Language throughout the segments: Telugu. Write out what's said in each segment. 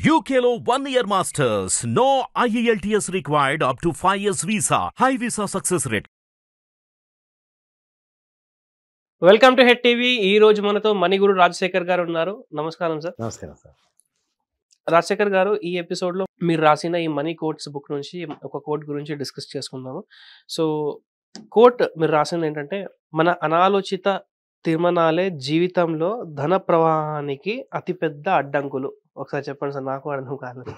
UKLO 1 year masters. No IELTS required up to 5 years visa. High visa success rate. Welcome to head TV. ఈ రోజు మనతో మణిగురు రాజశేఖర్ గారు ఉన్నారు. నమస్కారం సార్. నమస్కారం సార్. రాజశేఖర్ గారు, ఈ ఎపిసోడ్ లో మీరు రాసిన ఈ మనీ కోట్స్ బుక్ నుంచి ఒక కోట్ గురించి డిస్కస్ చేసుకుందాము. సో కోట్ మీరు రాసింది ఏంటంటే, మన అనాలోచిత తీర్మానాలే జీవితంలో ధన ప్రవాహానికి అతిపెద్ద అడ్డంకులు. ఒకసారి చెప్పండి సార్, నాకు అర్థం కాలేదు.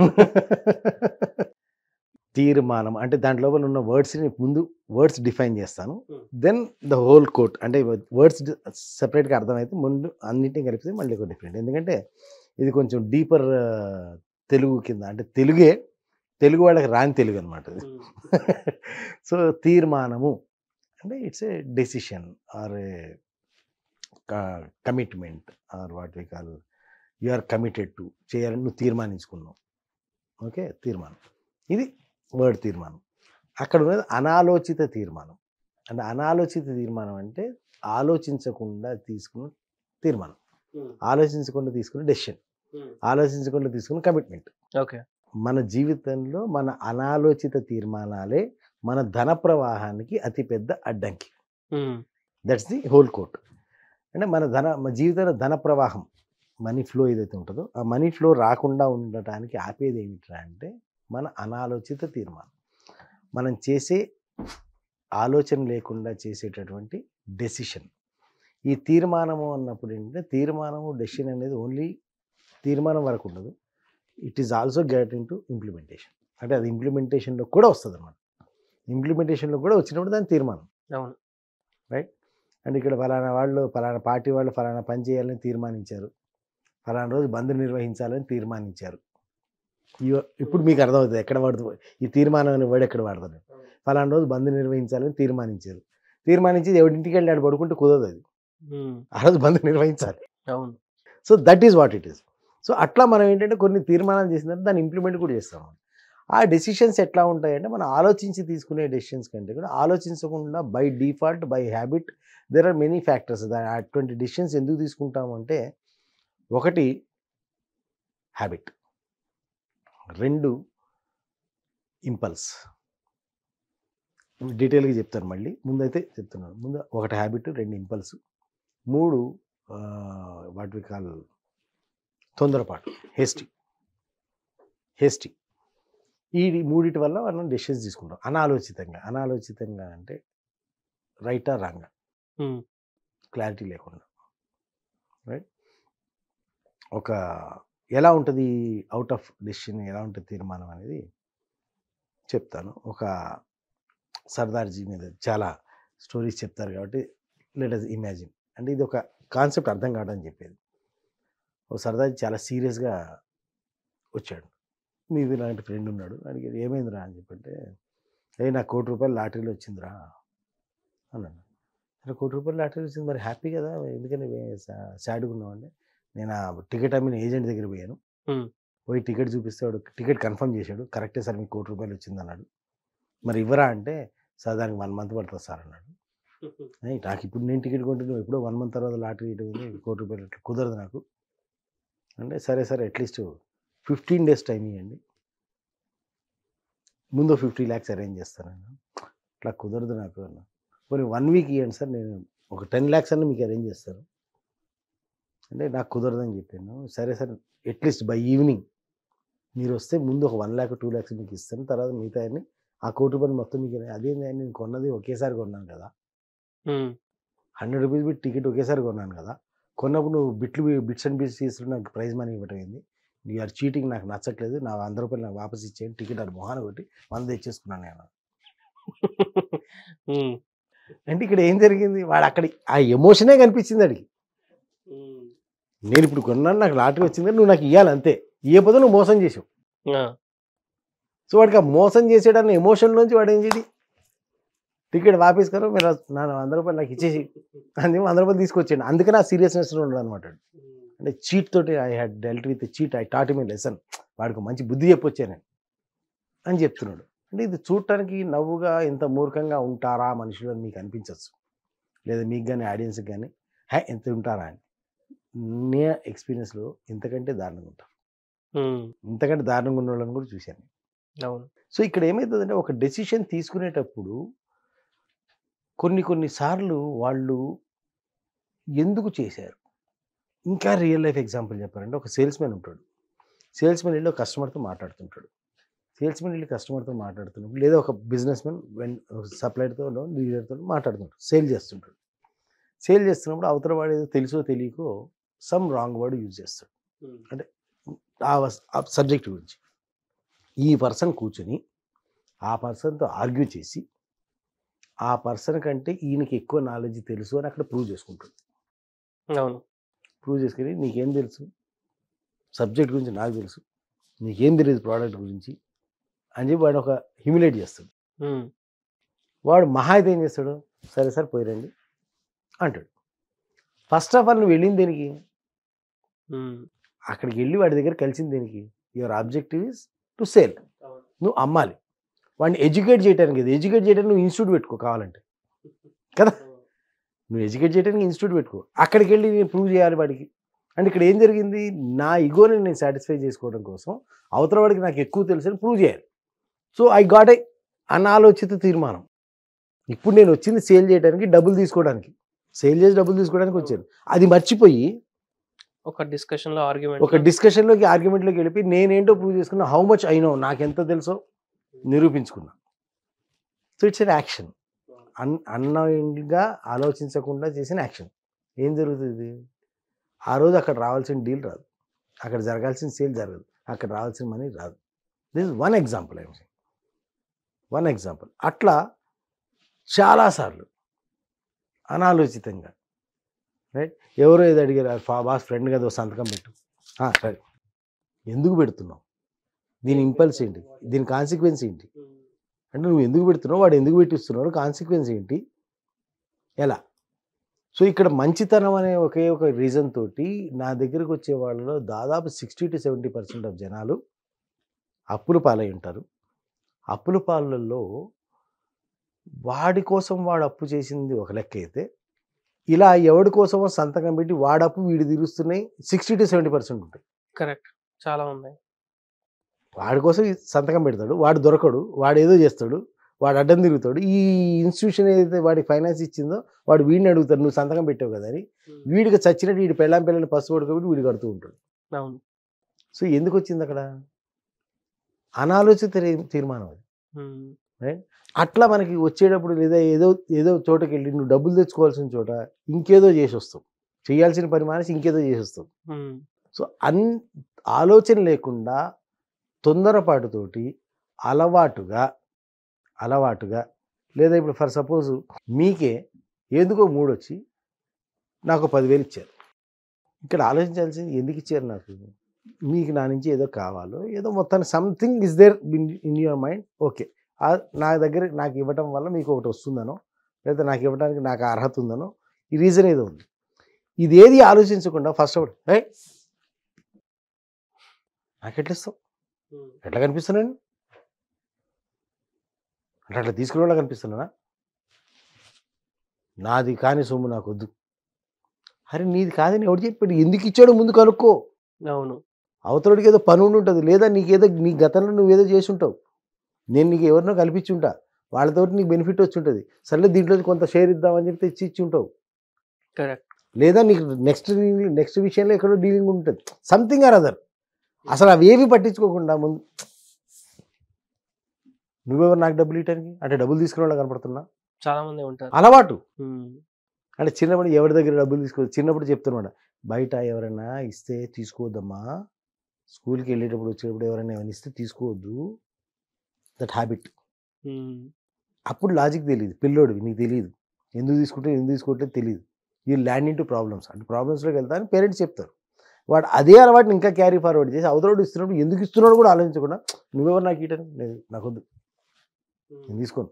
తీర్మానం అంటే దాంట్లో ఉన్న వర్డ్స్ని ముందు వర్డ్స్ డిఫైన్ చేస్తాను, దెన్ ద హోల్ కోట్. అంటే వర్డ్స్ సెపరేట్గా అర్థమైతే ముందు అన్నింటినీ కలిపితే మళ్ళీ ఒక డిఫరెంట్. ఎందుకంటే ఇది కొంచెం డీపర్ తెలుగు కింద, అంటే తెలుగు వాళ్ళకి రాని తెలుగు అనమాట ఇది. సో తీర్మానము అంటే it's a decision or a commitment or what we call you are committed to, చేయాలని నువ్వు తీర్మానించుకున్నావు. ఓకే, తీర్మానం. ఇది వర్డ్ తీర్మానం. అక్కడ ఉన్నది అనాలోచిత తీర్మానం. అంటే అనాలోచిత తీర్మానం అంటే ఆలోచించకుండా తీసుకున్న తీర్మానం, ఆలోచించకుండా తీసుకున్న డెసిషన్, ఆలోచించకుండా తీసుకున్న కమిట్మెంట్. ఓకే, మన జీవితంలో మన అనాలోచిత తీర్మానాలే మన ధన ప్రవాహానికి అతిపెద్ద అడ్డంకి. That's the whole quote. అంటే మన జీవితంలో ధన ప్రవాహం, మనీ ఫ్లో ఏదైతే ఉంటుందో ఆ మనీ ఫ్లో రాకుండా ఉండటానికి ఆపేది ఏమిట్రా అంటే మన అనాలోచిత తీర్మానం. మనం చేసే ఆలోచన లేకుండా చేసేటటువంటి డెసిషన్. ఈ తీర్మానము అన్నప్పుడు ఏంటంటే, తీర్మానము డెసిషన్ అనేది ఓన్లీ తీర్మానం వరకు ఉండదు, it is also get in to implementation. అంటే అది ఇంప్లిమెంటేషన్లో కూడా వస్తుంది అన్నమాట. ఇంప్లిమెంటేషన్లో కూడా వచ్చినప్పుడు దాని తీర్మానం. అవును, రైట్. అంటే ఇక్కడ ఫలానా వాళ్ళు, ఫలానా పార్టీ వాళ్ళు ఫలానా పని చేయాలని తీర్మానించారు, ఫలానా రోజు బంద్ నిర్వహించాలని తీర్మానించారు. ఇప్పుడు మీకు అర్థమవుతుంది ఎక్కడ వాడుతుంది ఈ తీర్మానం అనే వర్డ్, ఎక్కడ వాడతాను. ఫలానా రోజు బంద్ నిర్వహించాలని తీర్మానించారు, తీర్మానించి ఎవరింటికి వెళ్ళి ఆడు పడుకుంటే కుదరదు, అది ఆ రోజు బంద్ నిర్వహించాలి. అవును. So that is what it is. So అట్లా మనం ఏంటంటే కొన్ని తీర్మానాలు చేసిన తర్వాత దాన్ని ఇంప్లిమెంట్ కూడా చేస్తాం. ఆ డెసిషన్స్ ఎట్లా ఉంటాయంటే, మనం ఆలోచించి తీసుకునే డెసిషన్స్ కంటే కూడా ఆలోచించకుండా by default, by habit, there are many factors. అటువంటి డెసిషన్స్ ఎందుకు తీసుకుంటాము అంటే, ఒకటి హ్యాబిట్, 2 ఇంపల్స్. డీటెయిల్గా చెప్తాను, మళ్ళీ ముందైతే చెప్తున్నాను. ముందు ఒకటి habit, 2 impulse, 3 what we call తొందరపాటు, హేస్టీ. ఈ మూడిటి వల్ల మనం డెసిషన్స్ తీసుకుంటాం అనాలోచితంగా అంటే రైటా రాంగా, క్లారిటీ లేకుండా. రైట్. ఒక ఎలా ఉంటుంది అవుట్ ఆఫ్ డెసిషన్, ఎలా ఉంటుంది తీర్మానం అనేది చెప్తాను. ఒక సర్దార్జీ మీద చాలా స్టోరీస్ చెప్తారు కాబట్టి లెట్ us ఇమాజిన్. అంటే ఇది ఒక కాన్సెప్ట్ అర్థం కావడానికి చెప్పేది. ఒక సర్దార్జీ చాలా సీరియస్గా వచ్చాడు. మీది లాంటి ఫ్రెండ్ ఉన్నాడు, అడిగాడు ఏమైందిరా అని చెప్పంటే, నాకు ₹1,00,00,000 లాటరీలో వచ్చిందిరా అన్నాడు. సరే, ₹1,00,00,000 లాటరీ వచ్చింది, మరి హ్యాపీ కదా, ఎందుకని సాడ్గా ఉన్నావు అంటే, నేను ఆ టికెట్ అమ్మిన ఏజెంట్ దగ్గర పోయాను, పోయి టికెట్ చూపిస్తే వాడు టికెట్ కన్ఫర్మ్ చేశాడు, కరెక్టే సార్ మీకు ₹1,00,00,000 వచ్చింది అన్నాడు. మరి ఇవ్వరా అంటే, సార్ దానికి 1 month పడుతుంది సార్ అన్నాడు. నాకు ఇప్పుడు నేను టికెట్ కొంటే నువ్వు ఎప్పుడో 1 month తర్వాత లాటరీ ఇవ్వడం ₹1,00,00,000 అట్లా కుదరదు నాకు అంటే, సరే సార్ అట్లీస్ట్ 15 days టైం ఇవ్వండి, ముందు 50 lakhs అరేంజ్ చేస్తానన్నా. అట్లా కుదరదు నాకు అన్న. పోనీ 1 week ఇవ్వండి సార్, నేను ఒక 10 lakhs అన్న మీకు అరేంజ్ చేస్తాను అంటే, నాకు కుదరదని చెప్పాను. సరే సార్, అట్లీస్ట్ బై ఈవినింగ్ మీరు వస్తే ముందు ఒక 1 lakh 2 lakhs మీకు ఇస్తాను, తర్వాత మిగతా అన్ని ఆ ₹1,00,00,000 మొత్తం మీకు. అదేంటి, నేను కొన్నది ఒకేసారి కొన్నాను కదా, ₹100 పెట్టి టికెట్ ఒకేసారి కొన్నాను కదా, కొన్నప్పుడు నువ్వు బిట్స్ అండ్ పీసెస్ నాకు ప్రైజ్ మనీ ఇవ్వటం ఏంది, యూఆర్ చీటింగ్, నాకు నచ్చట్లేదు, నా ₹100 నాకు వాపస్ ఇచ్చేయండి, టికెట్ అది మొహాన కొట్టి 100 తెచ్చేసుకున్నాను నేను. అంటే ఇక్కడ ఏం జరిగింది, వాడు అక్కడ ఆ ఎమోషనే కనిపించింది అడిగి. నేను ఇప్పుడు కొన్నాను, నాకు లాటరీ వచ్చింది, నువ్వు నాకు ఇవ్వాలి అంతే, ఇవ్వకపోతే నువ్వు మోసం చేసావు. సో వాడికి ఆ మోసం చేసేటన్న ఎమోషన్లోంచి వాడు ఏం చేసి, టికెట్ వాపస్ కరో, మీరు నా ₹100 నాకు ఇచ్చేసి అని ₹100 తీసుకొచ్చాను. అందుకని ఆ సీరియస్నెస్లో ఉండదు అనమాట. అంటే చీట్ తోటి I had dealt with cheat, I taught him a lesson. వాడికి మంచి బుద్ధి చెప్పొచ్చాను అని చెప్తున్నాడు. అంటే ఇది చూడటానికి నవ్వుగా, ఇంత మూర్ఖంగా ఉంటారా మనుషులు అని మీకు అనిపించవచ్చు, లేదా మీకు కానీ ఆడియన్స్కి కానీ ఎంత ఉంటారా అని. నే ఎక్స్పీరియన్స్లో ఇంతకంటే దారుణంగా ఉంటారు. ఇంతకంటే దారుణంగా ఉన్న వాళ్ళని కూడా చూశాను. అవును. సో ఇక్కడ ఏమవుతుందంటే ఒక డెసిషన్ తీసుకునేటప్పుడు కొన్ని సార్లు వాళ్ళు ఎందుకు చేశారు? ఇంకా రియల్ లైఫ్ ఎగ్జాంపుల్ చెప్పాలంటే ఒక సేల్స్‌మెన్ ఉంటాడు. సేల్స్‌మెన్ వెళ్ళి ఒక కస్టమర్‌తో మాట్లాడుతుంటాడు. సేల్స్‌మెన్ వెళ్ళి కస్టమర్‌తో మాట్లాడుతున్నప్పుడు లేదా ఒక బిజినెస్‌మెన్ సప్లయర్‌తోనో, డీలర్‌తో మాట్లాడుతుంటాడు. సేల్ చేస్తుంటాడు. సేల్ చేస్తున్నప్పుడు అవతల వాడు ఏదో తెలుసో తెలియకో సమ్ రాంగ్ వర్డ్ యూజ్ చేస్తాడు. అంటే ఆ సబ్జెక్ట్ గురించి. ఈ పర్సన్ కూర్చొని ఆ పర్సన్‌తో ఆర్గ్యూ చేసి ఆ పర్సన్ కంటే ఈయనకి ఎక్కువ నాలెడ్జ్ తెలుసు అని అక్కడ ప్రూవ్ చేసుకుంటాడు. అవును. ప్రూవ్ చేసుకొని నీకేం తెలుసు? సబ్జెక్ట్ గురించి నాకు తెలుసు. నీకేం తెలీదు ప్రోడక్ట్ గురించి అని చెప్పి వాడు ఒక హ్యూమిలేట్ చేస్తాడు. వాడు మహా అయితే ఏం చేస్తాడు? సరే సార్ పోయిరండి అంటాడు. ఫస్ట్ ఆఫ్ ఆల్ నువ్వు వెళ్ళింది దేనికి? అక్కడికి వెళ్ళి వాడి దగ్గర కలిసింది దేనికి? Your objective is to sale. నువ్వు అమ్మాలి. వాడిని ఎడ్యుకేట్ చేయడానికి. ఎడ్యుకేట్ చేయడానికి నువ్వు ఇన్స్టిట్యూట్ పెట్టుకో కావాలంటే కదా. నువ్వు ఎడ్యుకేట్ చేయడానికి ఇన్స్టిట్యూట్ పెట్టుకో. అక్కడికి వెళ్ళి నేను ప్రూవ్ చేయాలి వాడికి. అంటే ఇక్కడ ఏం జరిగింది? నా ఈగోని నేను సాటిస్ఫై చేసుకోవడం కోసం అవతల వాడికి నాకు ఎక్కువ తెలుసు అని ప్రూవ్ చేయాలి. సో ఐ గాట్ ఏ అనాలోచిత తీర్మానం. ఇప్పుడు నేను వచ్చింది సేల్ చేయడానికి, డబ్బులు తీసుకోవడానికి. సేల్ చేసి డబ్బులు తీసుకోవడానికి వచ్చాను. అది మర్చిపోయి ఒక డిస్కషన్లోకి ఆర్గ్యుమెంట్లోకి వెళ్ళిపోయి నేనేంటో ప్రూవ్ చేసుకున్నా. హౌ మచ్ ఐ నో, నాకెంత తెలుసో నిరూపించుకున్నా. So it's an action. అన్నోయింగ్గా ఆలోచించకుండా చేసిన యాక్షన్. ఏం జరుగుతుంది? ఆ రోజు అక్కడ రావాల్సిన డీల్ రాదు, అక్కడ జరగాల్సిన సేల్ జరగదు, అక్కడ రావాల్సిన మనీ రాదు. This is one example. One example. అట్లా చాలాసార్లు అనాలోచితంగా రైట్. ఎవరో ఏదో అడిగారు, బాస్ ఫ్రెండ్ కదా సంతకం పెట్టు. సరే, ఎందుకు పెడుతున్నావు? దీని ఇంపల్స్ ఏంటి? దీని కాన్సిక్వెన్స్ ఏంటి? అంటే నువ్వు ఎందుకు పెడుతున్నావు, వాడు ఎందుకు పెట్టిస్తున్నాడు, కాన్సిక్వెన్స్ ఏంటి, ఎలా? సో ఇక్కడ మంచితనం అనే ఒకే ఒక రీజన్ తోటి నా దగ్గరకు వచ్చే వాళ్ళలో దాదాపు 60 to 70% ఆఫ్ జనాలు అప్పుల పాలై ఉంటారు. అప్పుల పాలల్లో వాడి కోసం వాడు అప్పు చేసింది ఒక లెక్క అయితే, ఇలా ఎవడి కోసమో సంతకం పెట్టి వాడప్పు వీడు తీరుస్తున్నాయి 60 to 70% ఉంటాయి. కరెక్ట్, చాలా ఉన్నాయి. వాడి కోసం సంతకం పెడతాడు, వాడు దొరకడు, వాడు ఏదో చేస్తాడు, వాడు అడ్డం తిరుగుతాడు. ఈ ఇన్స్టిట్యూషన్ ఏదైతే వాడికి ఫైనాన్స్ ఇచ్చిందో వాడు వీడిని అడుగుతాడు, నువ్వు సంతకం పెట్టావు కదా అని. వీడికి చచ్చినట్టు వీడి పిల్లని పసు పడుకోబెట్టి వీడు కడుతూ ఉంటాడు. అవును. సో ఎందుకు వచ్చింది అక్కడ? అనాలోచిత తీర్మానం అది. రైట్. అట్లా మనకి వచ్చేటప్పుడు లేదా ఏదో చోటకి వెళ్ళి నువ్వు డబ్బులు తెచ్చుకోవాల్సిన చోట ఇంకేదో చేసి వస్తావు, చేయాల్సిన పని మానేసి ఇంకేదో చేసి వస్తావు. సో ఆలోచన లేకుండా తొందరపాటుతోటి అలవాటుగా లేదా ఇప్పుడు ఫర్ సపోజ్ మీకే ఎందుకో మూడొచ్చి నాకు 10,000 ఇచ్చారు. ఇక్కడ ఆలోచించాల్సింది ఎందుకు ఇచ్చారు నాకు? మీకు నా నుంచి ఏదో కావాలో ఏదో మొత్తానికి something is there in your mind. Okay, నా దగ్గర నాకు ఇవ్వటం వల్ల మీకు ఒకటి వస్తుందనో లేదా నాకు ఇవ్వడానికి నాకు అర్హత ఉందనో ఈ రీజన్ ఏదో ఉంది. ఇదేది ఆలోచించకుండా ఫస్ట్ ఆఫ్ ఆల్ నాకు ఎట్లా ఇస్తావు, ఎట్లా కనిపిస్తున్నాను అంటే అట్లా తీసుకునే వాళ్ళ కనిపిస్తున్నానా? నాది కాని సొమ్ము నాకు వద్దు. అరే నీది కాదని ఎవడు చెప్పాడు? ఎందుకు ఇచ్చాడో ముందు కనుక్కో. అవును. అవతలడికి ఏదో పని ఉండి ఉంటుంది, లేదా నీకేదో నీ గతంలో నువ్వేదో చేసి ఉంటావు, నేను నీకు ఎవరినో కల్పించి ఉంటా, వాళ్ళతోటి నీకు బెనిఫిట్ వచ్చి ఉంటుంది, సర్లే దీంట్లో కొంత షేర్ ఇద్దామని చెప్తే ఇచ్చి ఉంటావు. కరెక్ట్. లేదా నీకు నెక్స్ట్ విషయంలో ఎక్కడో డీలింగ్ ఉంటుంది, సంథింగ్ ఆర్ అదర్. అసలు అవి ఏవి పట్టించుకోకుండా ముందు నువ్వెవరు నాకు డబ్బులు ఇవ్వడానికి? అంటే డబ్బులు తీసుకునే వాళ్ళు కనపడుతున్నా చాలా మంది ఉంటారు. అలవాటు. అంటే చిన్నప్పుడు ఎవరి దగ్గర డబ్బులు తీసుకోవద్దు. చిన్నప్పుడు చెప్తున్నాడు, బయట ఎవరైనా ఇస్తే తీసుకోవద్దమ్మా, స్కూల్కి వెళ్ళేటప్పుడు వచ్చేటప్పుడు ఎవరైనా ఏమైనా ఇస్తే తీసుకోవద్దు, దట్ హ్యాబిట్. అప్పుడు లాజిక్ తెలియదు, పిల్లోడివి, నీకు తెలియదు ఎందుకు తీసుకోవట్లేదు తెలియదు. You land in to problems. అంటే ప్రాబ్లమ్స్లోకి వెళ్తా అని పేరెంట్స్ చెప్తారు. వాడు అదే అలవాటుని ఇంకా క్యారీ ఫార్వర్డ్ చేసి అవతలోడు ఇస్తున్నప్పుడు ఎందుకు ఇస్తున్నాడు కూడా ఆలోచించకుండా నువ్వెవరు నాకు ఇవ్వడానికి, లేదు నాకు వద్దు, నేను తీసుకోను.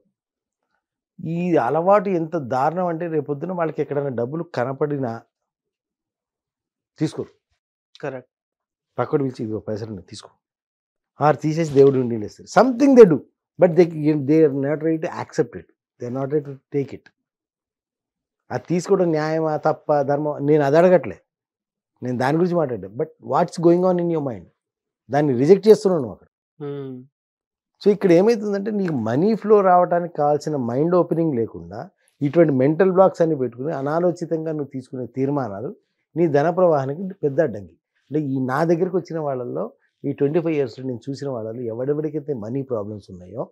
ఈ అలవాటు ఎంత దారుణం అంటే రేపొద్దున వాళ్ళకి ఎక్కడైనా డబ్బులు కనపడినా తీసుకోరు. కరెక్ట్. పక్కడు పిలిచి ఇదిగో పైసలు తీసుకో, ఆరు తీసేసి దేవుడు ఉండి లేస్తారు. Something they do, but they are not ready to accept it, they are not ready to take it. అది తీసుకోవడం న్యాయమా తప్ప ధర్మం నేను అది అడగట్లే, నేను దాని గురించి మాట్లాడా. But what's going on in your mind? దాన్ని రిజెక్ట్ చేస్తున్నావు నువ్వు అక్కడ. సో ఇక్కడ ఏమవుతుందంటే నీకు మనీ ఫ్లో రావడానికి కావాల్సిన మైండ్ ఓపెనింగ్ లేకుండా ఇటువంటి మెంటల్ బ్లాక్స్ అన్ని పెట్టుకుని అనాలోచితంగా నువ్వు తీసుకునే తీర్మానాలు నీ ధన ప్రవాహానికి పెద్ద అడ్డంకి. అంటే ఈ నా దగ్గరికి వచ్చిన వాళ్ళల్లో ఈ 25 yearsలో నేను చూసిన వాళ్ళలో ఎవడెవడికైతే మనీ ప్రాబ్లమ్స్ ఉన్నాయో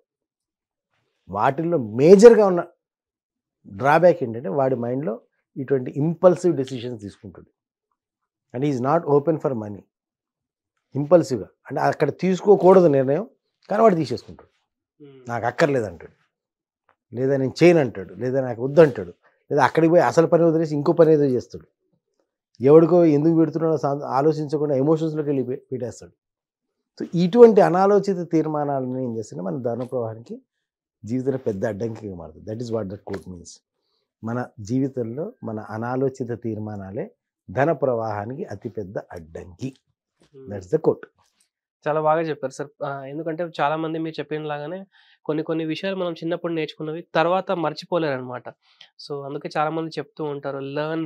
వాటిల్లో మేజర్గా ఉన్న డ్రాబ్యాక్ ఏంటంటే వాడి మైండ్లో ఇటువంటి ఇంపల్సివ్ డెసిషన్స్ తీసుకుంటాడు. And is not open for money. ఇంపల్సివ్గా అంటే అక్కడ తీసుకోకూడదు నిర్ణయం, కానీ వాడు తీసేసుకుంటాడు. నాకు అక్కర్లేదు అంటాడు, లేదా నేను చేయను అంటాడు, లేదా నాకు వద్దంటాడు, లేదా అక్కడికి పోయి అసలు పని వదిలేసి ఇంకో పని ఏదో చేస్తాడు. ఎవడికో ఎందుకు పెడుతున్నాడో ఆలోచించకుండా ఎమోషన్స్లోకి వెళ్ళి పెట్టేస్తాడు. సో ఇటువంటి అనాలోచిత తీర్మానాలను ఏం చేస్తుంటే మన ధన ప్రవాహానికి జీవితంలో పెద్ద అడ్డంకిగా మారుతుంది. That is what that quote means. మన జీవితంలో మన అనాలోచిత తీర్మానాలే ధన ప్రవాహానికి అతిపెద్ద అడ్డంకి. That's the quote. చాలా బాగా చెప్పారు సార్. ఎందుకంటే చాలా మంది మీరు చెప్పిన లాగానే కొన్ని విషయాలు మనం చిన్నప్పుడు నేర్చుకున్నవి తర్వాత మర్చిపోలేరు అనమాట. సో అందుకే చాలా మంది చెప్తూ ఉంటారు లెర్న్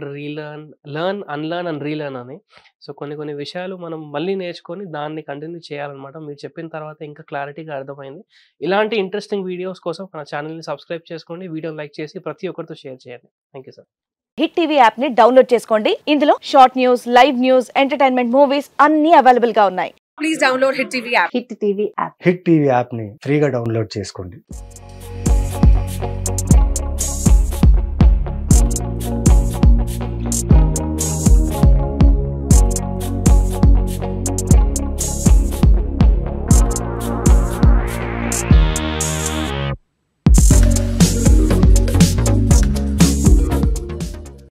అన్లెర్న్ అండ్ రీలెర్న్ అని. సో కొన్ని విషయాలు మనం మళ్ళీ నేర్చుకొని దాన్ని కంటిన్యూ చేయాలన్నమాట. మీరు చెప్పిన తర్వాత ఇంకా క్లారిటీగా అర్థమైంది. ఇలాంటి ఇంట్రెస్టింగ్ వీడియోస్ కోసం మన ఛానల్ని సబ్స్క్రైబ్ చేసుకోండి, వీడియోని లైక్ చేసి ప్రతి ఒక్కరితో షేర్ చేయండి. Thank you sir. Hit TV app ని డౌన్లోడ్ చేసుకోండి. ఇందులో short news, live news, entertainment movies అన్ని అవైలబుల్ గా ఉన్నాయి. Please download Hit TV app. Hit TV app hit TV యాప్ని ఫ్రీగా డౌన్లోడ్ చేసుకోండి.